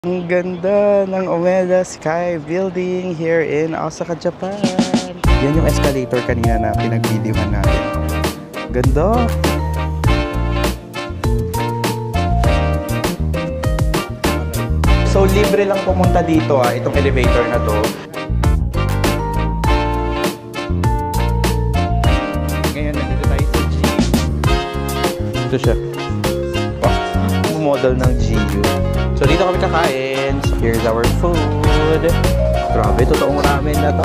Ang ganda ng Omeda Sky Building here in Osaka, Japan. Yan yung escalator kanina na pinag-videohan natin. Ganda! So, libre lang pumunta dito itong elevator na to. Ngayon, nandito tayo sa G. Ito siya. Model ng GU. So, dito kami kakain. So, here's our food. Grabe, totoong ramen na to.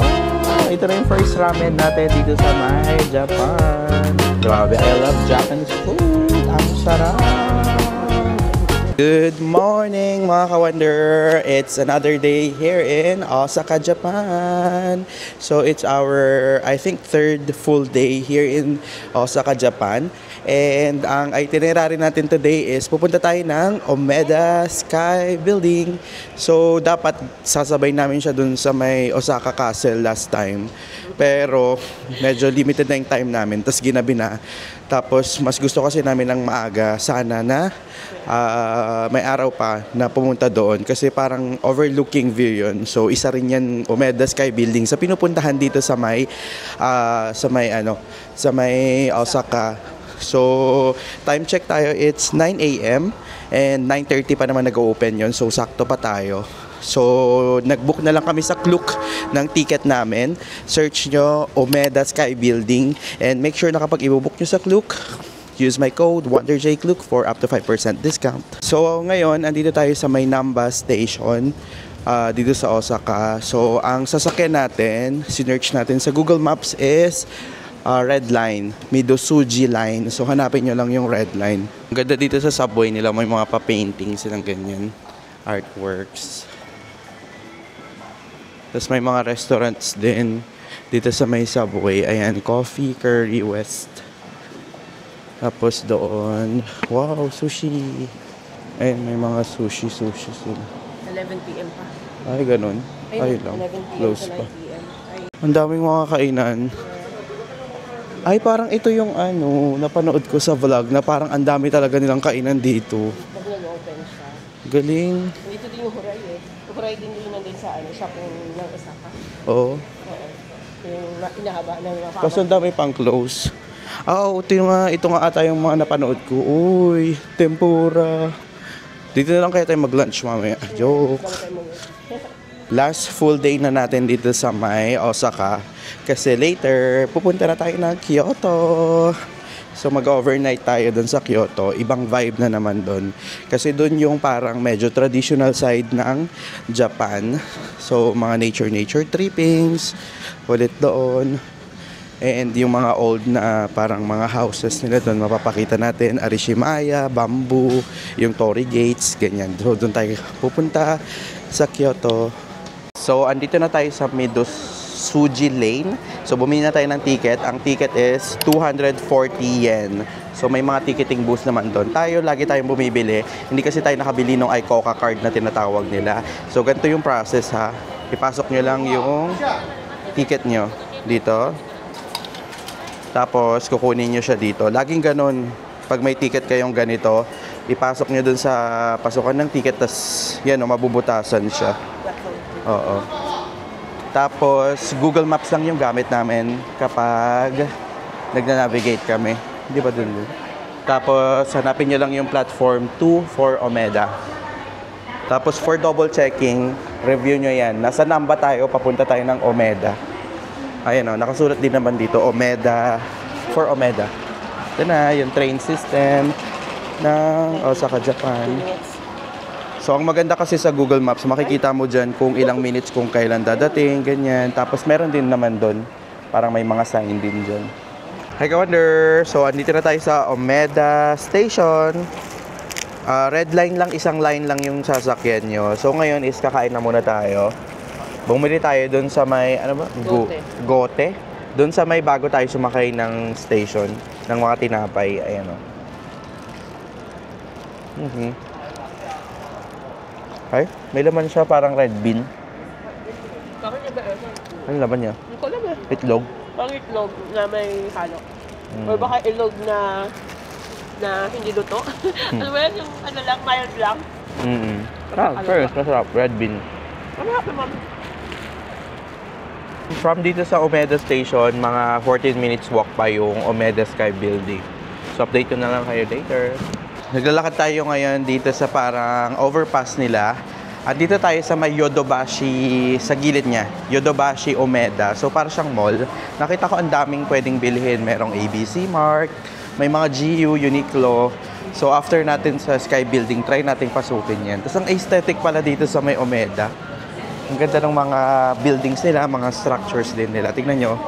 Ito na yung first ramen natin dito sa my Japan. Grabe, I love Japanese food. Ang sarap. Good morning mga ka-wonder. It's another day here in Osaka, Japan. So it's our, I think, third full day here in Osaka, Japan. And ang itinerary natin today is pupunta tayo ng Omeda Sky Building. So dapat sasabay namin siya dun sa may Osaka Castle last time. Pero medyo limited na yung time namin. Tapos ginabi na. Tapos mas gusto kasi namin ng maaga sana na may araw pa na pumunta doon kasi parang overlooking view yun. So isa rin yan Omeda Sky Building sa pinupuntahan dito sa may Osaka. So time check tayo, it's 9 AM and 9:30 pa naman nag-open yun. So sakto pa tayo. So nag-book na lang kami sa Klook ng ticket namin. Search nyo Omeda Sky Building and make sure na kapag i-book nyo sa Klook, use my code WonderJClook for up to 5% discount. So ngayon, andito tayo sa may Namba Station dito sa Osaka. So ang sasakyan natin, sinearch natin sa Google Maps is Red Line, Midosuji Line. So hanapin nyo lang yung Red Line. Ang ganda dito sa subway nila, may mga pa-painting silang ganyan, artworks. Tapos may mga restaurants din dito sa may subway. Ayan, Coffee Curry West. Tapos doon, wow, sushi. Ayan, may mga sushi sila. 11 PM pa. Ay, ganun. Ay lang, 11 PM close to 9 pa. PM. Ang daming mga kainan. Ay, parang ito yung napanood ko sa vlog na parang ang dami talaga nilang kainan dito. Pag nag-open siya. Galing. Dito din yung Huray eh. Yung Huray din nandun sa shopping ng Osaka. Oo. Oo. Yung inahaba ng mga Kasi ang dami pang close. Ito nga ata yung mga napanood ko. Uy, tempura. Dito na lang kaya tayo mag-lunch mamaya. Joke. Last full day na natin dito sa may Osaka. Kasi later, pupunta na tayo ng Kyoto. So mag-overnight tayo dun sa Kyoto. Ibang vibe na naman dun. Kasi dun yung parang medyo traditional side ng Japan. So mga nature trippings. Ulit doon. And yung mga old na parang mga houses nila doon, mapapakita natin. Arishimaya, bamboo, yung Torii Gates, ganyan. So doon tayo pupunta sa Kyoto. So andito na tayo sa Midosuji Lane. So bumili na tayo ng ticket. Ang ticket is 240 yen. So may mga ticketing booth naman doon. Lagi tayong bumibili. Hindi kasi tayo nakabili ng iCoca card na tinatawag nila. So ganito yung process ha. Ipasok nyo lang yung ticket nyo dito. Tapos kukunin nyo siya dito. Laging ganun. Pag may ticket kayong ganito, ipasok nyo dun sa pasukan ng ticket. Tapos yan mabubutasan siya. Oo. Tapos Google Maps lang yung gamit namin kapag nagna-navigate kami. Di ba dun? Tapos hanapin nyo lang yung platform 2 for Omeda. Tapos for double checking, review nyo yan. Nasa Namba tayo, papunta tayo ng Omeda. Ayan o, nakasulat din naman dito, Omeda, for Omeda. Ito na, yung train system ng Osaka, Japan. So, ang maganda kasi sa Google Maps, makikita mo dyan kung ilang minutes kung kailan dadating, ganyan. Tapos, meron din naman doon, parang may mga sign din dyan. Hi, ka-wonder! So, andito na tayo sa Omeda Station. Red line lang, isang line lang yung sasakyan nyo. So, ngayon is kakain na muna tayo. Bumili tayo doon sa may, Gote. Doon sa may bago tayo sumakay ng station, ng mga tinapay. Ayan o. Ay, may laman siya parang red bean. Bakit niya ba ito? Ano laman niya? Hindi ko alam eh. Itlog? Parang itlog na may halo. Or baka itlog na hindi luto. Ano ba yan? Yung ano lang, mild lang. First, masarap. Red bean. Masarap naman. From dito sa Omeda Station, mga 14 minutes walk pa yung Omeda Sky Building. So, update ko na lang kayo later. Naglalakad tayo ngayon dito sa parang overpass nila. At dito tayo sa may Yodobashi, sa gilid niya. Yodobashi Omeda. So, para siyang mall. Nakita ko ang daming pwedeng bilhin. Merong ABC Mart, may mga GU, Uniqlo. So, after natin sa Sky Building, try nating pasukin yan. Tapos, ang aesthetic pala dito sa may Omeda. Ang ganda ng mga buildings nila, mga structures din nila. Tingnan nyo.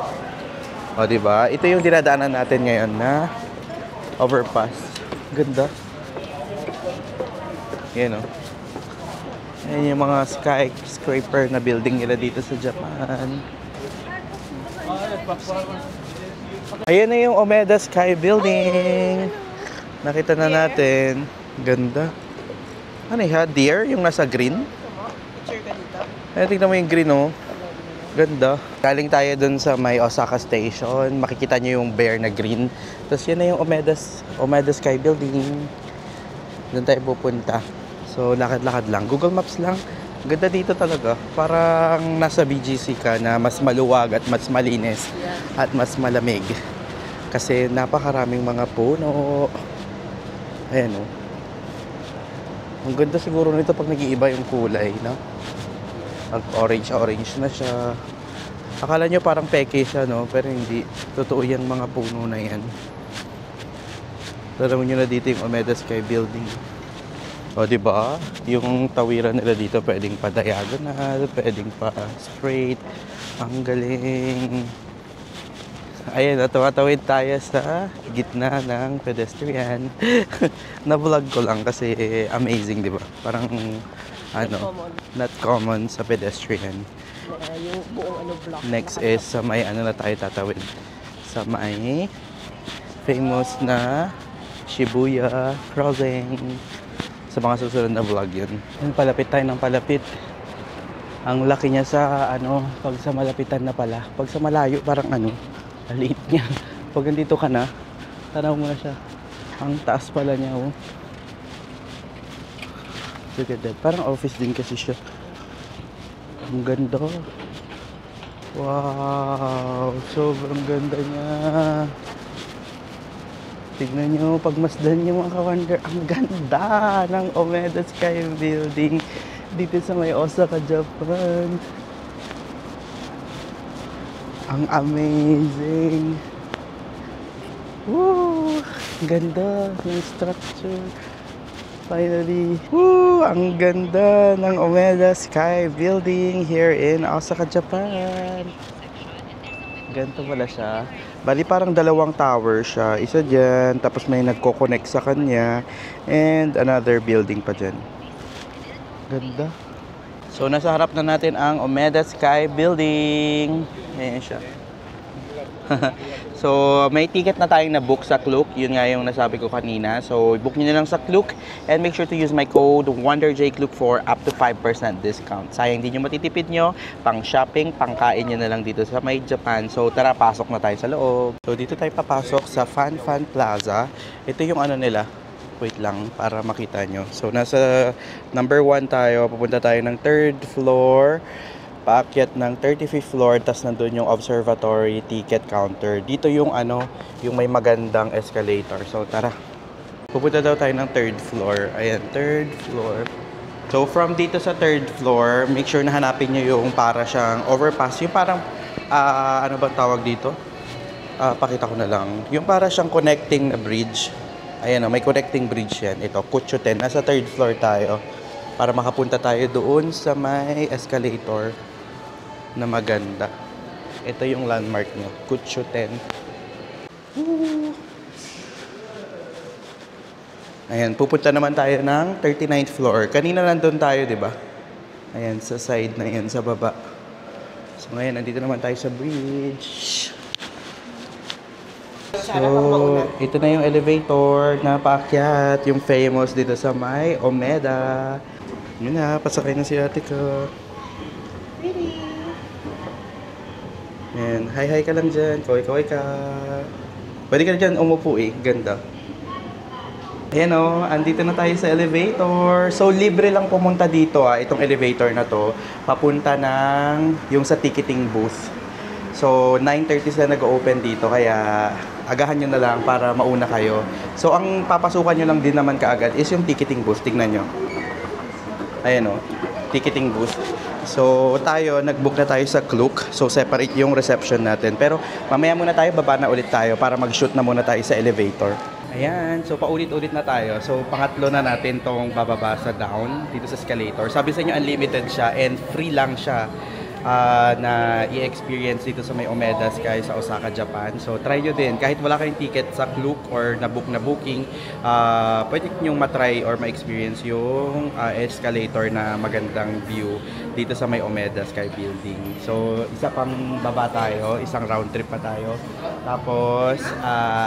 O, diba? Ito yung dinadaanan natin ngayon na overpass. Ganda. Yan o. Yan yung mga skyscraper na building nila dito sa Japan. Ayan na yung Omeda Sky Building. Nakita na natin. Ganda. Ano yung deer? Yung nasa green? Picture ka dito. Ay, tignan mo yung green, oh. Ganda. Galing tayo dun sa may Osaka Station. Makikita nyo yung bear na green. Tapos yan na yung Omeda Sky Building. Doon tayo pupunta. So, lakad-lakad lang. Google Maps lang. Ganda dito talaga. Parang nasa BGC ka na mas maluwag at mas malinis at mas malamig. Kasi napakaraming mga puno. Ayan, oh. Ang ganda siguro nito pag nag-iiba yung kulay, no? Pag orange na siya. Akala nyo parang peke siya, no? Pero hindi. Totoo yan mga puno na yan. Taraw nyo na dito yung Omeda Sky Building. O, diba? Yung tawiran nila dito pwedeng pa diagonal, pwedeng pa straight. Ang galing. Ayan, tumatawid tayo sa gitna ng pedestrian. Na-vlog ko lang kasi amazing, diba? Parang not common sa pedestrian. Yung buong block. Next is sa may na tayo tatawid. Sa may famous na Shibuya Crossing. Sa mga susunod na vlog yun. Palapit tayo ng palapit. Ang laki niya sa pag sa malapitan na pala. Pag sa malayo parang maliit niya. Pag nandito ka na, tanaw mo na siya. Ang taas pala niya, oh. Look at that. Parang office din kasi siya. Ang ganda. Wow! Sobrang ganda niya. Tignan nyo, pagmasdan nyo mga ka-wonder, ang ganda ng Omeda Sky Building dito sa may Osaka, Japan. Ang amazing. Woo! Ganda ng structure. Finally. Woo! Ang ganda ng Omeda Sky Building here in Osaka, Japan. Ganito pala siya. Bali parang dalawang tower siya. Isa dyan, tapos may nagko-connect sa kanya. And another building pa dyan. Ganda. So nasa harap na natin ang Omeda Sky Building. Ayan siya. So, may ticket na tayong na-book sa Klook. Yun nga yung nasabi ko kanina. So, book nyo na lang sa Klook and make sure to use my code WonderJClook for up to 5% discount. Sayang din yung matitipid nyo. Pang shopping, pang kain nyo na lang dito sa may Japan. So, tara, pasok na tayo sa loob. So, dito tayo papasok sa Fan Plaza. Ito yung nila. Wait lang, para makita nyo. So, nasa number 1 tayo. Pupunta tayo ng 3rd floor. Paakyat ng 35th floor, tas nandun yung observatory ticket counter. Dito yung yung may magandang escalator. So tara. Pupunta daw tayo ng 3rd floor. Ayan, 3rd floor. So from dito sa 3rd floor, make sure na hanapin nyo yung para siyang overpass. Yung parang, ano bang tawag dito? Pakita ko na lang. Yung para siyang connecting na bridge. Ayan may connecting bridge yan. Ito, Kuchuten. Nasa 3rd floor tayo. Para makapunta tayo doon sa may escalator na maganda. Ito yung landmark nyo, Kuchuten. Ayan, pupunta naman tayo ng 39th floor. Kanina nandun tayo, di ba? Ayan, sa side na yan, sa baba. So ngayon, nandito naman tayo sa bridge. So, ito na yung elevator na paakyat, yung famous dito sa may Omeda. Yun na, pasakay na si ate ko. Ayan, hi ka lang dyan. Kaway ka. Pwede ka na dyan umupo eh. Ganda. Ayan o, andito na tayo sa elevator. So, libre lang pumunta dito itong elevator na to. Papunta ng yung sa ticketing booth. So, 9:30 sila nag-open dito, kaya agahan nyo na lang para mauna kayo. So, ang papasukan nyo lang din naman kaagad is yung ticketing booth. Tignan nyo. Ayan o, ticketing booth. So, tayo, nag-book na tayo sa Klook. So, separate yung reception natin. Pero, mamaya muna tayo, baba na ulit tayo para mag-shoot na muna tayo sa elevator. Ayan, so paulit-ulit na tayo. So, pangatlo na natin tong bababa sa down dito sa escalator. Sabi sa inyo, unlimited siya and free lang siya na i-experience dito sa may Umeda Sky sa Osaka, Japan. So, try nyo din. Kahit wala kayong ticket sa Klook or na booking, pwede nyo matry or ma-experience yung escalator na magandang view dito sa may Umeda Sky Building. So, isa pang baba tayo, isang round trip pa tayo. Tapos,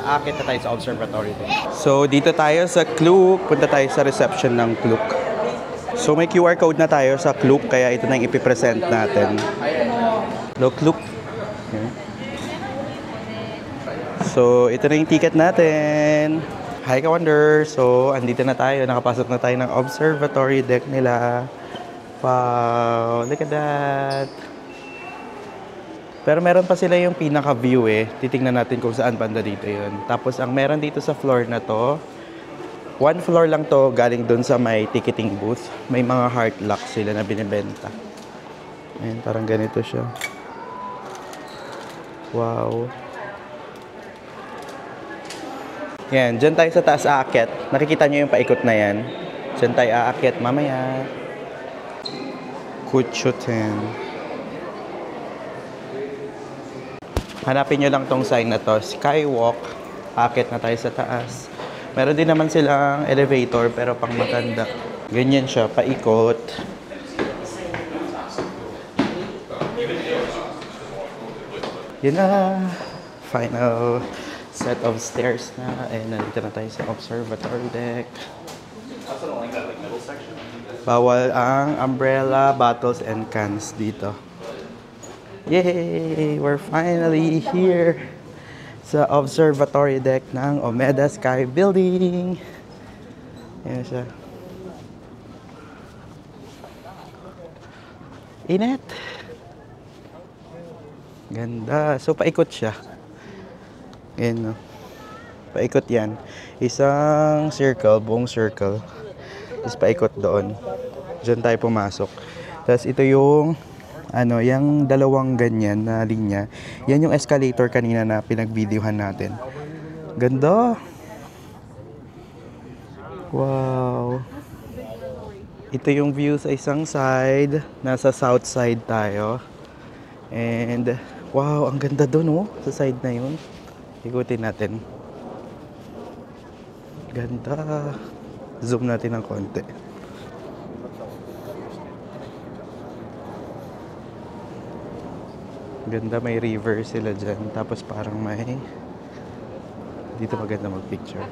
akit na tayo sa observatory din. So, dito tayo sa Klook. Punta tayo sa reception ng Klook. So, may QR code na tayo sa Klook, kaya ito na yung ipipresent natin. Hello, Klook. Okay. So, ito na yung ticket natin. Hi, Ka-Wonder. So, andito na tayo. Nakapasok na tayo ng observatory deck nila. Wow, look at that. Pero meron pa sila yung pinaka-view Titingnan natin kung saan banda dito yun. Tapos, ang meron dito sa floor na to, one floor lang to, galing dun sa may ticketing booth. May mga heart lock sila na binibenta. Ayan, parang ganito siya. Wow. Yan, dyan tayo sa taas aakyat. Nakikita nyo yung paikot na yan. Dyan tayo aakyat mamaya. Kuchuten. Hanapin nyo lang tong sign na to. Skywalk. Aakyat na tayo sa taas. Meron din naman silang elevator pero pang matanda. Ganyan siya, paikot. Yun na. Final set of stairs na. Ayan, nandito na tayo sa observatory deck. Bawal ang umbrella, bottles, and cans dito. Yay! We're finally here sa observatory deck ng Umeda Sky Building. Ayan siya. Init. Ganda. So, paikot siya. Ayan, no? Paikot yan. Isang circle, buong circle. Tapos paikot doon. Diyan tayo pumasok. Tapos ito yung yung dalawang ganyan na linya. Yan yung escalator kanina na pinag-videohan natin. Ganda! Wow! Ito yung view sa isang side. Nasa south side tayo. And, wow! Ang ganda dun, sa side na yun. Ikutin natin. Ganda! Zoom natin ng konti. Ganda, may river sila dyan. Tapos parang may... Dito maganda mag-picture.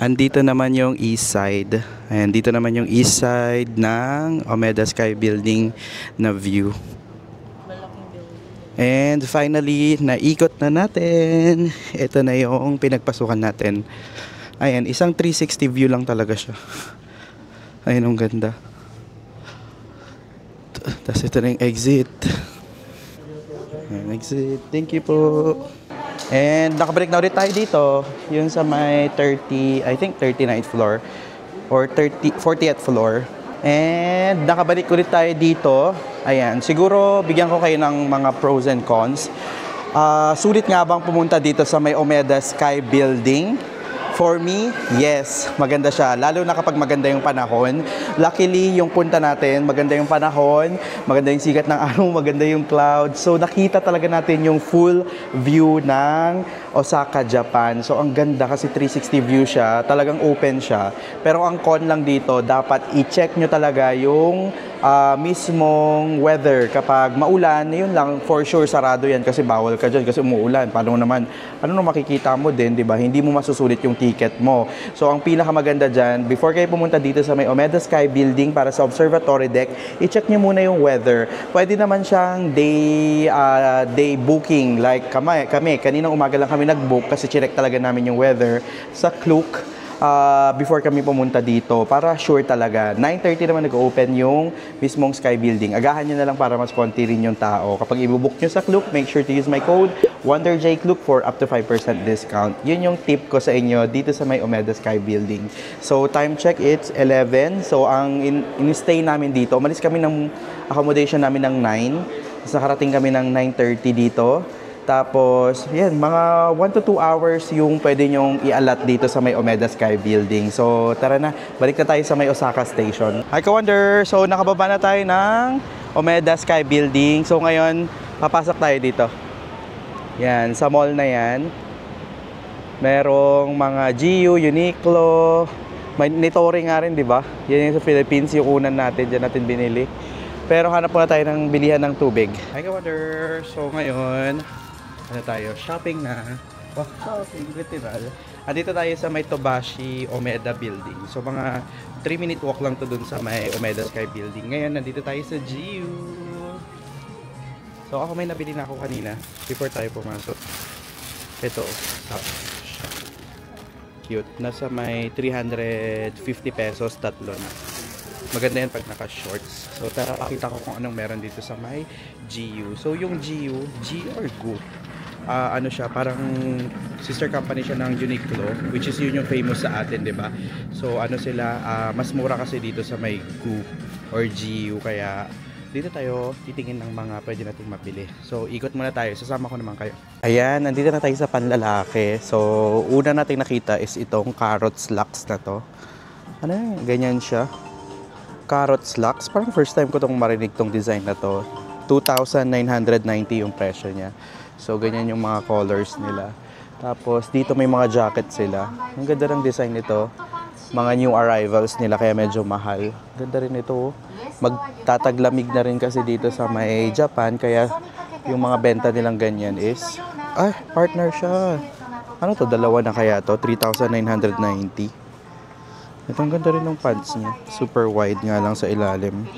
Andito naman yung east side. Ayan, dito naman yung east side ng Umeda Sky Building na view. And finally, naikot na natin. Ito na yung pinagpasukan natin. Ayan, isang 360 view lang talaga siya. Ayan, ang ganda. Tapos ito na yung exit. Ayan, exit. Thank you po. And nakabalik na ulit tayo dito. Yun sa may 39th floor. Or 40th floor. And nakabalik ulit tayo dito. Ayan, siguro bigyan ko kayo ng mga pros and cons. Sulit nga bang pumunta dito sa may Omeda Sky Building? For me, yes, maganda siya. Lalo na kapag maganda yung panahon. Luckily, yung punta natin, maganda yung panahon, maganda yung sikat ng araw, maganda yung cloud. So, nakita talaga natin yung full view ng Osaka, Japan. So, ang ganda kasi 360 view siya. Talagang open siya. Pero ang con lang dito, dapat i-check nyo talaga yung mismong weather. Kapag maulan, yun lang, for sure, sarado yan kasi bawal ka dyan kasi umuulan. Paano naman, ano na makikita mo din, di ba? Hindi mo masusulit yung ticket mo. So, ang pinakamaganda dyan, before kayo pumunta dito sa may Omeda Sky Building para sa observatory deck, i-check nyo muna yung weather. Pwede naman siyang day booking. Like kami, kaninang umaga lang kami nag-book kasi chinek talaga namin yung weather sa Klook. Before kami pumunta dito para sure talaga. 9:30 naman nag-open yung mismong Sky Building. Agahan nyo na lang para mas konti rin yung tao. Kapag i-book nyo sa Klook, make sure to use my code WonderJKlook for up to 5% discount. Yun yung tip ko sa inyo dito sa may Omeda Sky Building. So, time check, it's 11. So, ang in-stay namin dito, umalis kami ng accommodation namin ng 9. Tapos nakarating kami ng 9:30 dito. Tapos, yan, mga 1 to 2 hours yung pwede nyong i-allot dito sa may Omeda Sky Building. So, tara na, balik na tayo sa may Osaka Station. Hi, Ka-Wonder! So, nakababa na tayo ng Omeda Sky Building. So, ngayon, papasok tayo dito. Yan, sa mall na yan. Merong mga GU, Uniqlo, may Nitori nga rin, di ba? Yan yung sa Philippines, yung unan natin, dyan natin binili. Pero hanap muna tayo ng bilihan ng tubig. Hi, Ka-Wonder! So, ngayon, ano tayo? Shopping na. Wow, shopping. Literal. Andito tayo sa may Tobashi Omeda Building. So, mga 3-minute walk lang to dun sa may Omeda Sky Building. Ngayon, nandito tayo sa GU. So, ako may nabili na ako kanina before tayo pumasok. Ito. Cute. Nasa may 350 pesos, tatlo na. Maganda yan pag naka-shorts. So, tara, pakita ko kung anong meron dito sa may GU. So, yung GU, G or GU, ano siya, parang sister company siya ng Uniqlo, which is yun yung famous sa atin, di ba? So, ano sila, mas mura kasi dito sa may GU or GU, kaya dito tayo titingin ng mga pwede nating mabili. So, ikot muna tayo. Sasama ko naman kayo. Ayan, nandito na tayo sa panlalaki. So, una nating nakita is itong carrot slacks na to. Ano yun? Ganyan siya. Carrot slacks. Parang first time ko tong marinig tong design na to. 2,990 yung presyo niya. So, ganyan yung mga colors nila. Tapos, dito may mga jacket sila. Ang ganda ng design nito. Mga new arrivals nila, kaya medyo mahal. Ganda rin ito. Magtataglamig na rin kasi dito sa may Japan. Kaya, yung mga benta nilang ganyan is... Ay, partner siya. Ano to? Dalawa na kaya to? 3,990. Ito, ang ganda rin ng pants niya. Super wide nga lang sa ilalim.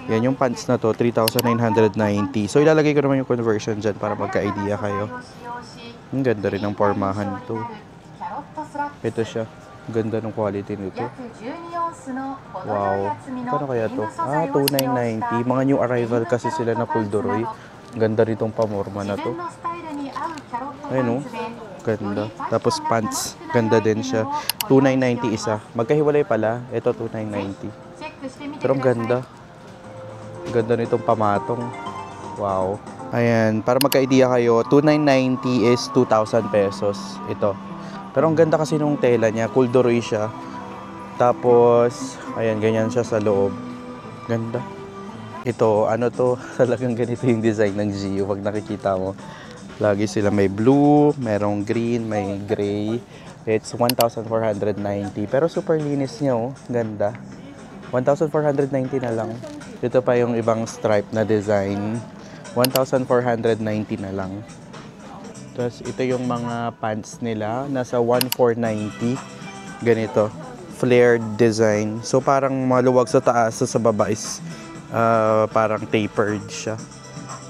Yan yung pants na to, 3,990. So, ilalagay ko naman yung conversion dyan para magka-idea kayo. Ang ganda rin ng pormahan to. Ito siya. Ganda ng quality nito. Wow. Kano kaya to? 2,990. Mga new arrival kasi sila na pulduroy. Ganda rin tong pamorma na to. Ayun o. Ganda. Tapos pants. Ganda din siya. 2,990 isa. Magkahiwalay pala. Ito 2,990. Pero ang ganda. Ganda nitong pamatong. Wow. Ayan, para magka-idea kayo, 2,990 is 2,000 pesos. Ito. Pero ang ganda kasi nung tela niya, corduroy siya. Tapos, ayan, ganyan siya sa loob. Ganda. Ito, ano to, talagang ganito yung design ng GU. Pag nakikita mo, lagi sila may blue, merong green, may gray. It's 1,490. Pero super linis niya, oh. Ganda. 1,490 na lang. Dito pa yung ibang stripe na design. 1,490 na lang. Tapos ito yung mga pants nila. Nasa 1,490. Ganito. Flared design. So parang maluwag sa taas. Sa baba is parang tapered siya.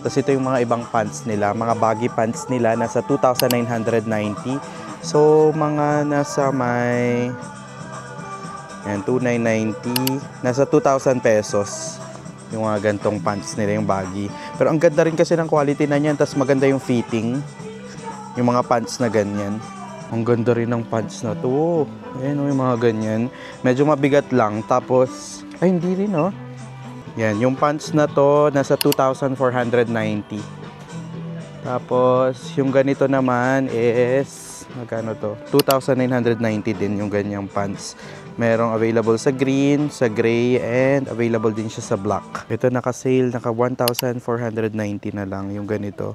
Tapos ito yung mga ibang pants nila. Mga baggy pants nila. Nasa 2,990. So mga nasa may... Yan, 2,990. Nasa 2,000 pesos. Yung mga gantong pants nila, yung baggy. Pero ang ganda rin kasi ng quality na niyan. Tapos maganda yung fitting. Yung mga pants na ganyan. Ang ganda rin ng pants na to. Ayan, yung mga ganyan. Medyo mabigat lang. Tapos, ay hindi rin, oh. Yan, yung pants na to, nasa 2,490. Tapos, yung ganito naman is, magkano to? 2,990 din yung ganyang pants. Merong available sa green, sa gray, and available din siya sa black. Ito naka-sale, naka 1,490 na lang yung ganito.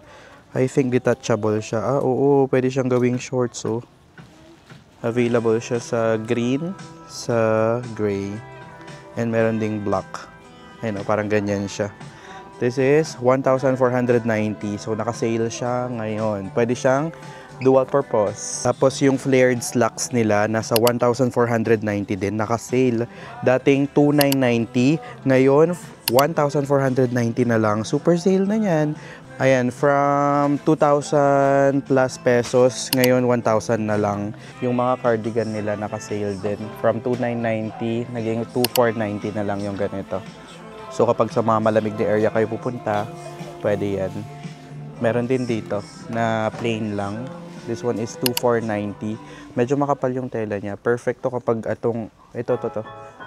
I think detachable siya. Ah, oo, pwede siyang gawing shorts, oh. Available siya sa green, sa gray, and meron ding black. Ayun, oh, parang ganyan siya. This is 1,490. So, naka-sale siya ngayon. Pwede siyang dual purpose. Tapos, yung flared slacks nila, nasa 1,490 din. Naka-sale. Dating 2,990. Ngayon, 1,490 na lang. Super sale na yan. Ayan, from 2,000 plus pesos, ngayon 1,000 na lang. Yung mga cardigan nila naka-sale din. From 2,990, naging 2,490 na lang yung ganito. So kapag sa mga malamig na area kayo pupunta, pwede yan. Meron din dito na plain lang. This one is 2,490. Medyo makapal yung tela niya. Perfecto kapag atong, ito.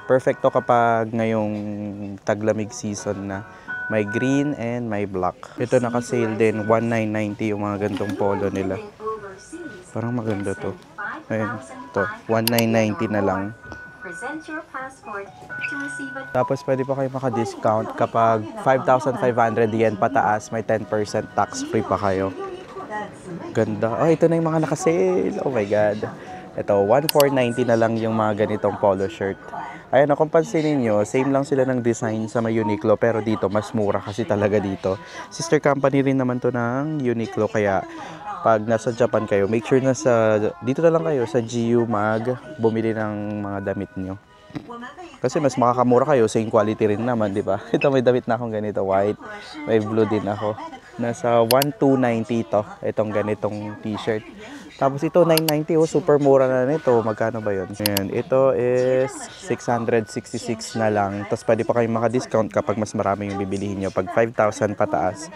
Perfecto kapag ngayong taglamig season na. May green and may black. Ito naka-sale din, 1,990 yung mga gantong polo nila. Parang maganda to. Ayun, to 1,990 na lang. Tapos pwede pa kayo maka-discount kapag 5,500 yen pataas, may 10% tax free pa kayo. Ganda. Oh, ito na yung mga naka-sale. Oh my god. Ito, 1,490 na lang yung mga ganitong polo shirt. Ayan, kung pansinin nyo, same lang sila ng design sa may Uniqlo, pero dito mas mura kasi talaga dito. Sister company rin naman to ng Uniqlo, kaya pag nasa Japan kayo, make sure na dito na lang kayo sa GU Mag bumili ng mga damit nyo. Kasi mas makakamura kayo, same quality rin naman, di ba? Ito may damit na akong ganito, white. May blue din ako. Nasa 1,290 to, itong ganitong t-shirt. Tapos ito, 990, oh, super mura na nito. Magkano ba yun? Ayan, ito is 666 na lang. Tapos pwede pa kayong maka-discount kapag mas marami yung bibilihin nyo. Pag 5,000 pataas.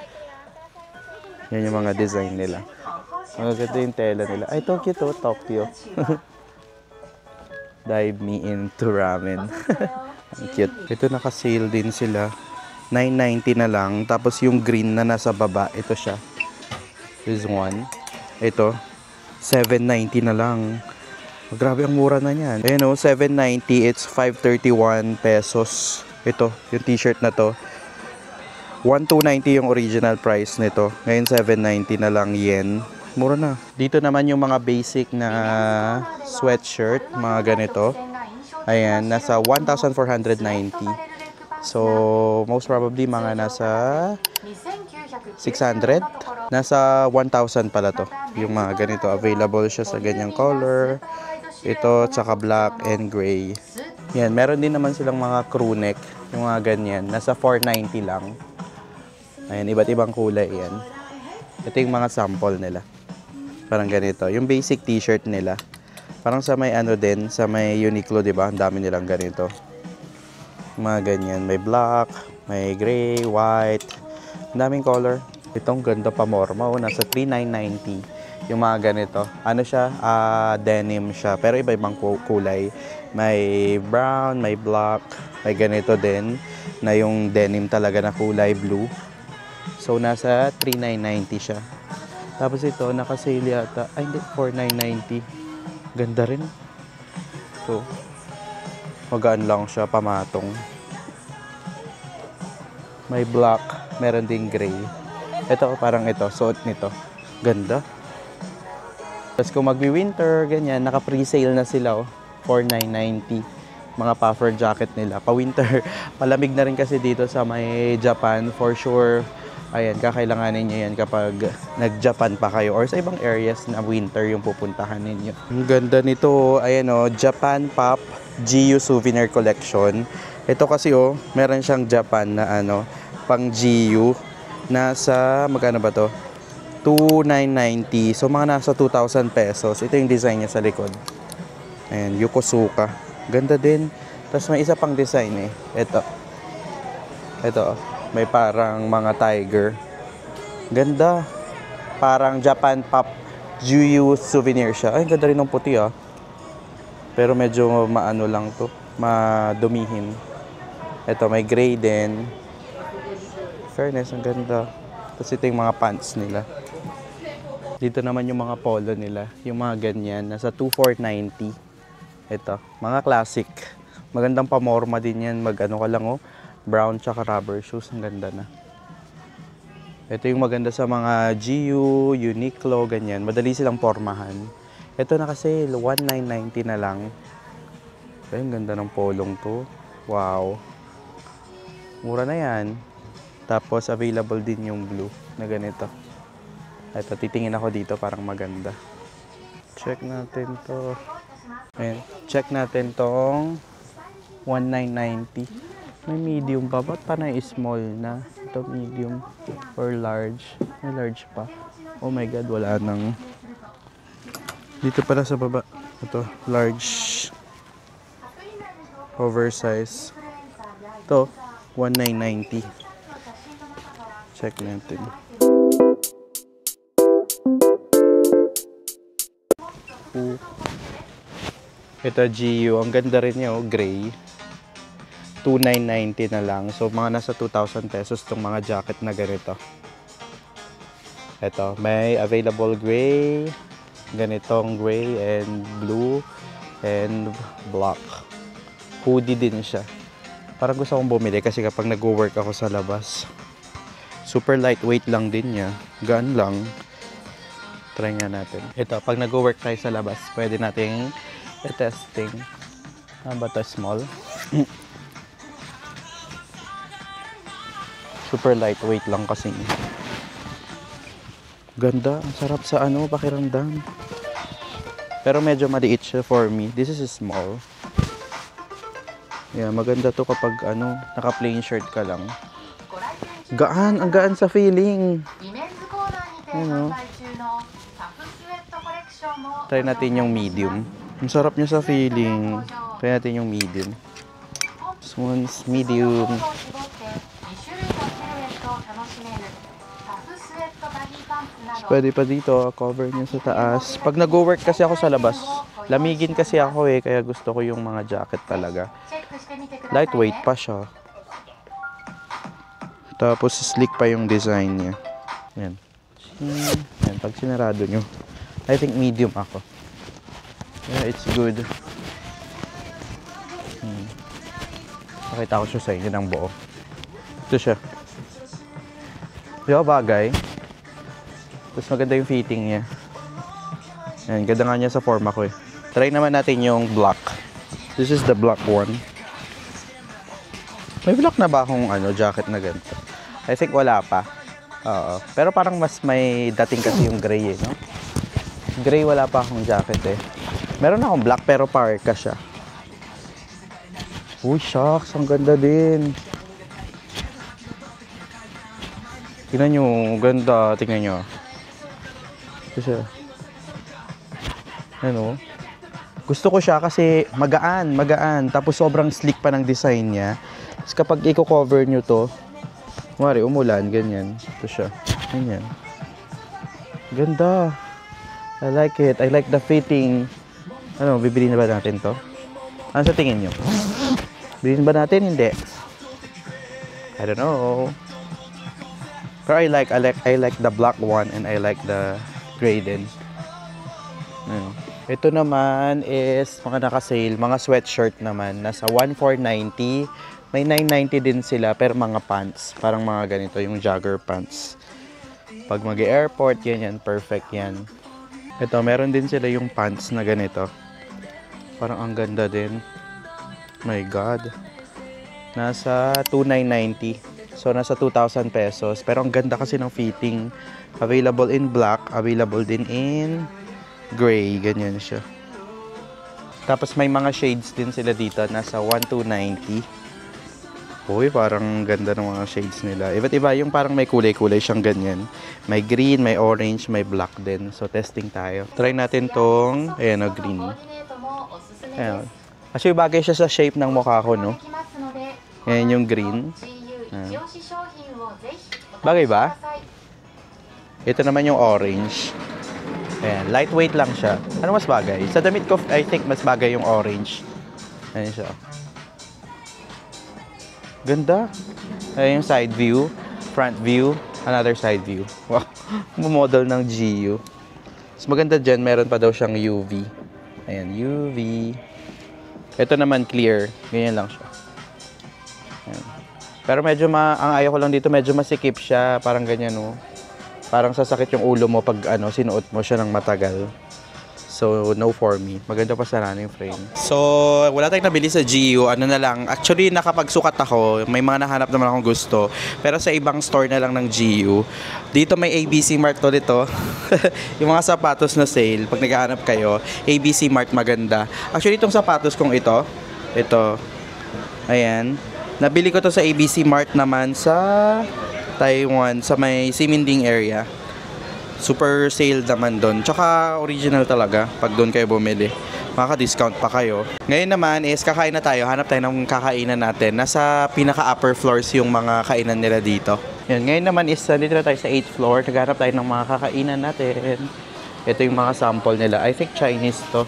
Yan yung mga design nila. Maganda yung tela nila. Ay, ito cute, oh, Tokyo. Dive me into ramen. Ang cute. Ito naka-sale din sila. 990 na lang. Tapos yung green na nasa baba, ito siya. This one. Ito. 790 na lang. Grabe, ang mura na niyan. Ayun, oh, 790, it's 531 pesos. Ito, yung t-shirt na to. 1,290 yung original price nito. Ngayon 790 na lang yen. Mura na. Dito naman yung mga basic na sweatshirt, mga ganito. Ayan, nasa 1,490. So, most probably mga nasa 600. Nasa 1,000 pala to. Yung mga ganito, available siya sa ganyang color. Ito, tsaka black and gray. Yan, meron din naman silang mga crew neck. Yung mga ganyan. Nasa 490 lang. Ayan, iba't ibang kulay yan. Ito yung mga sample nila. Parang ganito. Yung basic t-shirt nila. Parang sa may ano din, sa may Uniqlo, di ba? Ang dami nilang ganito. Mga ganyan. May black, may gray, white. Ang daming color. Itong ganda pa morma. Oh, nasa 3,990. Yung mga ganito. Ano siya? Denim siya. Pero iba-ibang kulay. May brown, may black. May ganito din. Na yung denim talaga na kulay blue. So, nasa 3,990 siya. Tapos ito, naka-sale yata. Ay, hindi. 4,990. Ganda rin. So, magaan lang siya, pamatong. May black. Meron ding gray. Ito, parang ito. Suot nito. Ganda. Tapos kung magbi-winter, ganyan, naka-pre-sale na sila, oh. 4,990. Mga puffer jacket nila. Pa-winter. Malamig na rin kasi dito sa may Japan. For sure, ayan, kakailanganin nyo yan kapag nag-Japan pa kayo or sa ibang areas na winter yung pupuntahan ninyo. Ang ganda nito, ayan o, Japan Pop GU Souvenir Collection. Ito kasi o, meron siyang Japan na ano, pang GU. Nasa, magkano ba to? 2,990. So, mga nasa 2,000 pesos. Ito yung design niya sa likod. Ayan, Yokosuka. Ganda din. Tapos may isa pang design eh. Ito. Ito, may parang mga tiger. Ganda. Parang Japan Pop GU souvenir siya. Ay, ganda rin ng puti ah. Pero medyo maano lang to. Madumihin. Ito, may gray din. Fairness, ang ganda. Tapos ito yung mga pants nila. Dito naman yung mga polo nila. Yung mga ganyan. Nasa 2,490. Ito. Mga classic. Magandang pamorma din yan. Mag-ano ka lang oh. Brown tsaka rubber shoes. Ang ganda na. Ito yung maganda sa mga GU, Uniqlo, ganyan. Madali silang pormahan. Ito na kasi 1,990 na lang. Ay, ang ganda ng polong to. Wow. Mura na yan. Tapos available din yung blue na ganito. Ito, titingin ako dito, parang maganda. Check natin to. Ayan. Check natin tong 1,990. May medium pa. Ba't panay small na? Ito medium or large. May large pa. Oh my God, wala nang. Dito pala sa baba. Ito, large. Oversize. Ito, 1,990. Check natin. Ito GU, ang ganda rin niya, oh, gray. 2,990 na lang. So mga nasa 2,000 pesos tong mga jacket na ganito. Ito, may available gray, ganitong gray and blue and black. Hoodie din siya. Parang gusto kong bumili kasi kapag nag-work ako sa labas. Super lightweight lang din niya. Gaan lang. Try nga natin. Ito, pag nag-work tayo sa labas, pwede nating i-testing. Ano ba ito? Small? Super lightweight lang kasi. Ganda. Ang sarap sa ano, pakiramdam. Pero medyo maliit siya for me. This is small. Yeah, maganda to kapag ano, naka-plain shirt ka lang. Gaan. Ang gaan sa feeling. Ano? Try natin yung medium. Ang sarap niya sa feeling. Try natin yung medium. This one's medium. Pwede pa dito, cover niya sa taas. Pag nag-work kasi ako sa labas, lamigin kasi ako eh, kaya gusto ko yung mga jacket talaga. Lightweight pa siya. Tapos slick pa yung design niya. Yan. Yan, pag sinarado nyo. I think medium ako. Yeah, it's good. Pakita ko siya sa inyo ng buo. Ito siya. Diba bagay? Tapos maganda yung fitting niya. Yan, ganda nga niya sa forma ko eh. Try naman natin yung black. This is the black one. May black na ba akong ano, jacket na ganito? I think wala pa. Oo. Pero parang mas may dating kasi yung gray eh, no? Gray wala pa akong jacket eh. Meron akong black pero parka siya. Uy, shucks. Ang ganda din. Tingnan nyo. Ganda. Tingnan nyo. Ito siya. Ano? Gusto ko siya kasi magaan. Magaan. Tapos sobrang slick pa ng design niya. Tapos kapag i-cover nyo to, kumari, umulan. Ganyan. Ito siya. Ganyan. Ganda. I like it. I like the fitting. Ano, bibili na ba natin to? Ano sa tingin nyo? Bilhin ba natin? Hindi. I don't know. Pero I like the black one and I like the gray din. Ano. Ito naman is mga naka-sale, mga sweatshirt naman. Nasa 1,490. May 990 din sila pero mga pants. Parang mga ganito, yung jogger pants. Pag mag-airport, yan. Perfect yan. Ito, meron din sila yung pants na ganito. Parang ang ganda din. My God. Nasa 2,990. So, nasa 2,000 pesos. Pero ang ganda kasi ng fitting. Available in black. Available din in gray. Ganyan siya. Tapos may mga shades din sila dito. Nasa 1,290. Uy, parang ganda ng mga shades nila. Iba't iba yung parang may kulay-kulay siyang ganyan. May green, may orange, may black din. So, testing tayo. Try natin tong, ayan o, green. Ayan. Kasi bagay siya sa shape ng mukha ko, no? Ayan yung green. Ayan. Bagay ba? Ito naman yung orange. Ayan, lightweight lang siya. Ano mas bagay? Sa damit ko, I think mas bagay yung orange. Ayan siya. Ganda. Ayan yung side view, front view, another side view. Wow, model ng GU. Mas maganda dyan, meron pa daw siyang UV. Ayan, UV. Ito naman clear. Ganyan lang siya. Ayan. Pero medyo ang ayaw ko lang dito, medyo masikip siya. Parang ganyan, no? Parang sasakit yung ulo mo pag sinuot mo siya ng matagal. So, no for me. Maganda pa sana yung frame. So, wala tayong nabili sa GU. Ano na lang. Actually, nakapagsukat ako. May mga nahanap naman akong gusto. Pero sa ibang store na lang ng GU. Dito may ABC Mart to dito. Yung mga sapatos na sale. Pag naghahanap kayo, ABC Mart maganda. Actually, itong sapatos kong ito. Ito. Ayan. Nabili ko to sa ABC Mart naman sa Taiwan. Sa may Siminding area. Super sale naman doon. Tsaka original talaga pag doon kayo bumili. Makaka-discount pa kayo. Ngayon naman is kakain na tayo. Hanap tayo ng kakainan natin. Nasa pinaka-upper floors yung mga kainan nila dito. Yan. Ngayon naman is dito na tayo sa 8th floor. Naghanap tayo ng mga kakainan natin. Ito yung mga sample nila. I think Chinese to.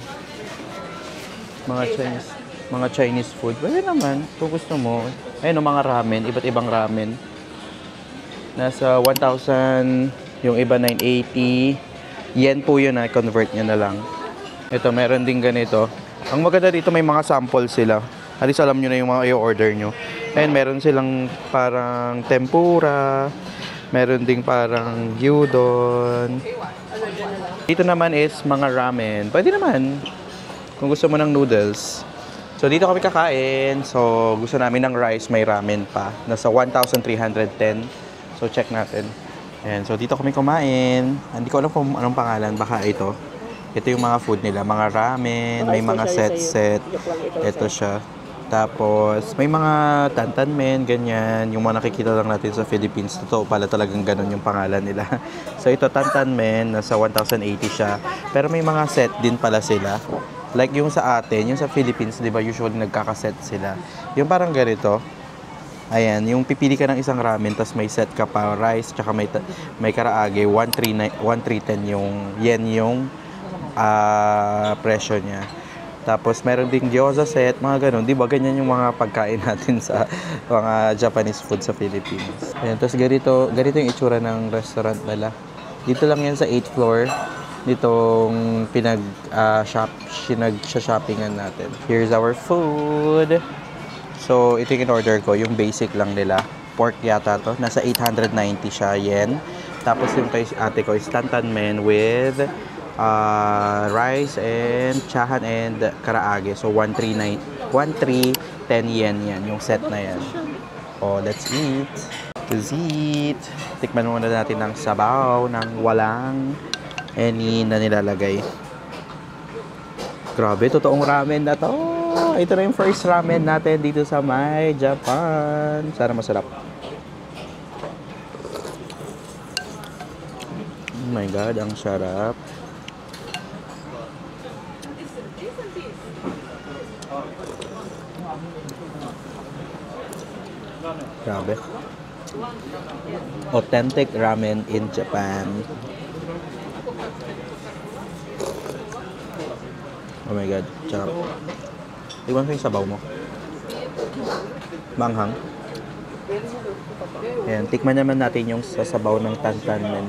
Mga Chinese food. Pwede naman. Kung gusto mo. Ayun, mga ramen. Iba't ibang ramen. Nasa 1,000... Yung iba 980. Yen po yun, convert nyo na lang. Ito, meron din ganito. Ang maganda dito, may mga sample sila. At least alam nyo na yung mga i-order nyo. And meron silang parang tempura. Meron ding parang gyudon. Dito naman is mga ramen. Pwede naman. Kung gusto mo ng noodles. So, dito kami kakain. So, gusto namin ng rice, may ramen pa. Nasa 1,310. So, check natin. Ayan, so dito kami kumain. Hindi ko alam kung anong pangalan, baka ito. Ito yung mga food nila, mga ramen, may mga set. Ito siya. Tapos, may mga tantanmen, ganyan. Yung mga nakikita lang natin sa Philippines. Totoo pala talagang ganun yung pangalan nila. So, ito tantanmen, nasa 1,080 siya. Pero may mga set din pala sila. Like yung sa atin, yung sa Philippines, di ba, usually nagkakaset sila. Yung parang ganito. Ayan, yung pipili ka ng isang ramen, tapos may set ka pa rice, tsaka may karaage, 1,310 yung yen yung presyo niya. Tapos meron ding gyoza set, mga ganun. Di ba ganyan yung mga pagkain natin sa mga Japanese food sa Philippines. Ayan, tapos ganito yung itsura ng restaurant nila. Dito lang yan sa 8th floor. Ditong shoppingan natin. Here's our food. So, ito yung in-order ko, yung basic lang nila. Pork yata to. Nasa 890 siya, yen. Tapos yung kay ate ko is tantanmen with rice and chahan and karaage. So, 1,310 yen yan, yung set na yan. Oh, let's eat. Let's eat. Tikman muna natin ng sabaw, ng walang any na nilalagay. Grabe, totoong ramen na to. Ito na yung first ramen natin dito sa may Japan. Sana masarap. Oh my God, ang sarap. Grabe. Authentic ramen in Japan. Oh my God, sarap. Iwan ko yung sabaw mo. Manghang. Ayan, tikman naman natin yung sasabaw ng tantanmen.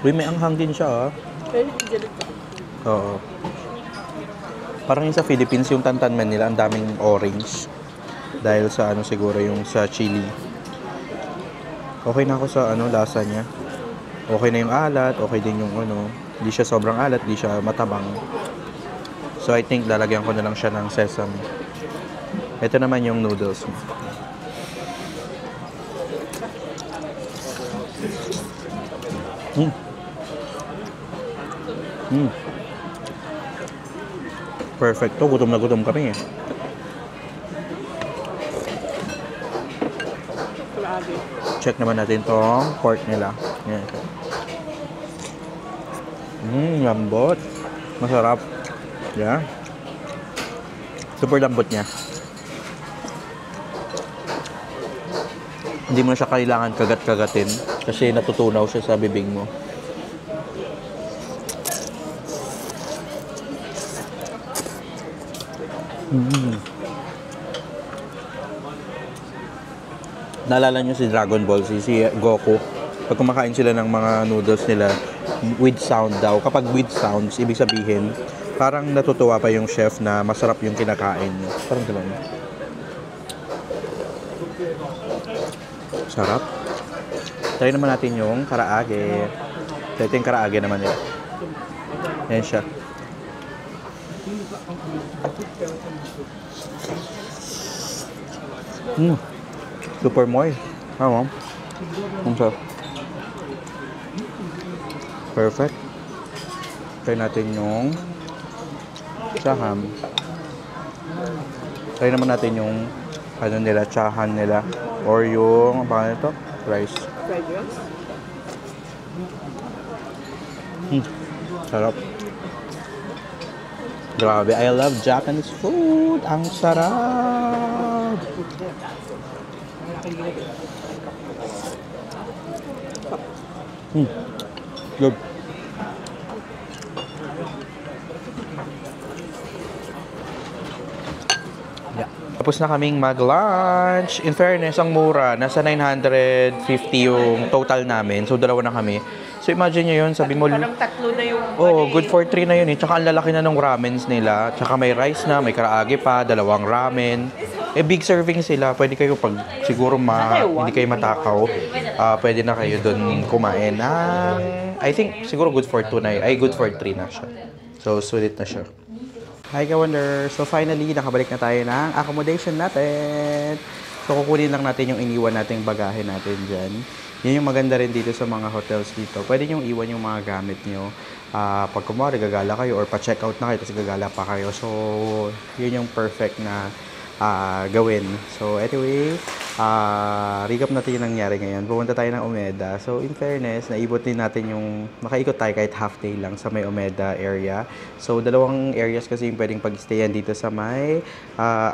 Uy, may anghang din siya, ah. Oo. Parang yung sa Philippines, yung tantanmen nila, ang daming orange. Dahil sa siguro yung sa chili. Okay na ako sa lasa niya. Okay na yung alat, okay din yung hindi siya sobrang alat, hindi siya matabang. So I think lalagyan ko na lang siya ng sesame. Ito naman yung noodles. Perfect to, gutom na gutom kami eh. Check naman natin tong pork nila. Yan. Lambot. Masarap. Yeah. Super lambot niya. Hindi mo na siya kailangan kagat-kagatin kasi natutunaw siya sa bibig mo. Naalala nyo si Dragon Ball, si Goku. Pag kumakain sila ng mga noodles nila with sound daw. Kapag with sounds, ibig sabihin, parang natutuwa pa yung chef na masarap yung kinakain niyo. Parang gano'n. Sarap. Try naman natin yung karaage. Ito yung karaage naman nila. Ayan siya. Super moist. Ang sarap. Perfect. Try natin yung chaham. Try naman natin yung ano nila, chahan nila. Or yung, paano ito? Rice. Fried rice. Sarap. Grabe, I love Japanese food. Ang sarap. Good. Yeah. Tapos na kaming mag-lunch. In fairness, ang mura. Nasa 950 yung total namin. So, dalawa na kami. So, imagine nyo yun. Sabi mo, Parang tatlo na yung... oh, good for 3 na yun eh. Tsaka ang lalaki na ng ramens nila. Tsaka may rice na, may karaage pa, dalawang ramen. Eh, big serving sila. Pwede kayo pag siguro hindi kayo matakaw, pwede na kayo doon kumain. I think siguro good for 2 na yun. Ay, good for 3 na siya. So, sulit na siya. Hi, ka-wonder. So, finally, nakabalik na tayo ng accommodation natin. So, kukunin lang natin yung iniwan nating bagahe natin dyan. Yan yung maganda rin dito sa mga hotels dito. Pwede nyo iwan yung mga gamit nyo. Pag kumari, gagala kayo or pa-check out na kayo, tapos gagala pa kayo. So, yun yung perfect na gawin. So, anyway, recap natin yung nangyari ngayon. Pumunta tayo ng Umeda. So, in fairness, naibot din natin yung, makaikot tayo kahit half day lang sa may Umeda area. So, dalawang areas kasi yung pwedeng pag-stayan dito sa may,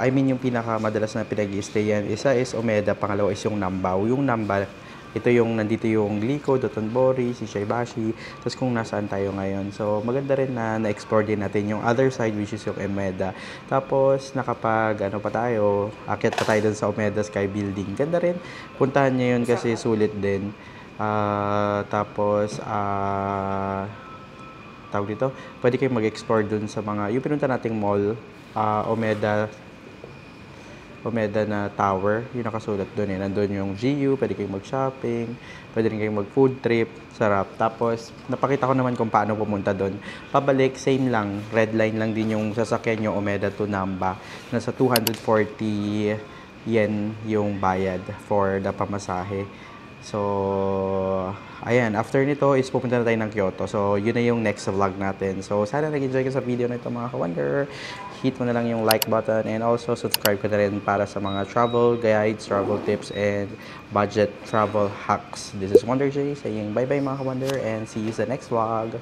yung pinakamadalas na pinag-stayan. Isa is Umeda, pangalawa is yung Nambaw. Yung Namba, ito yung, nandito yung Glico, Dotonbori, Shinsaibashi, tapos kung nasaan tayo ngayon. So, maganda rin na na-explore din natin yung other side, which is yung Umeda. Tapos, akyat pa tayo dun sa Umeda Sky Building. Ganda rin. Puntahan nyo yun kasi sulit din. Tawag dito, pwede kayo mag-explore dun sa mga, yung pinunta nating mall, Umeda na tower, yung nakasulat doon eh. Nandun yung GU, pwede kayong mag-shopping, pwede rin kayong mag-food trip, sarap. Tapos, napakita ko naman kung paano pumunta doon. Pabalik, same lang, red line lang din yung sasakyan nyo, Umeda to Namba. Nasa 240 yen yung bayad for the pamasahe. So, ayan, after nito is pupunta na tayo ng Kyoto. So, yun na yung next vlog natin. So, sana nag-enjoy ka sa video na ito mga ka-wonder. Hit mo na lang yung like button and also subscribe ka na rin para sa mga travel guides, travel tips, and budget travel hacks. This is Wonder J saying bye-bye mga ka-wonder and see you sa next vlog.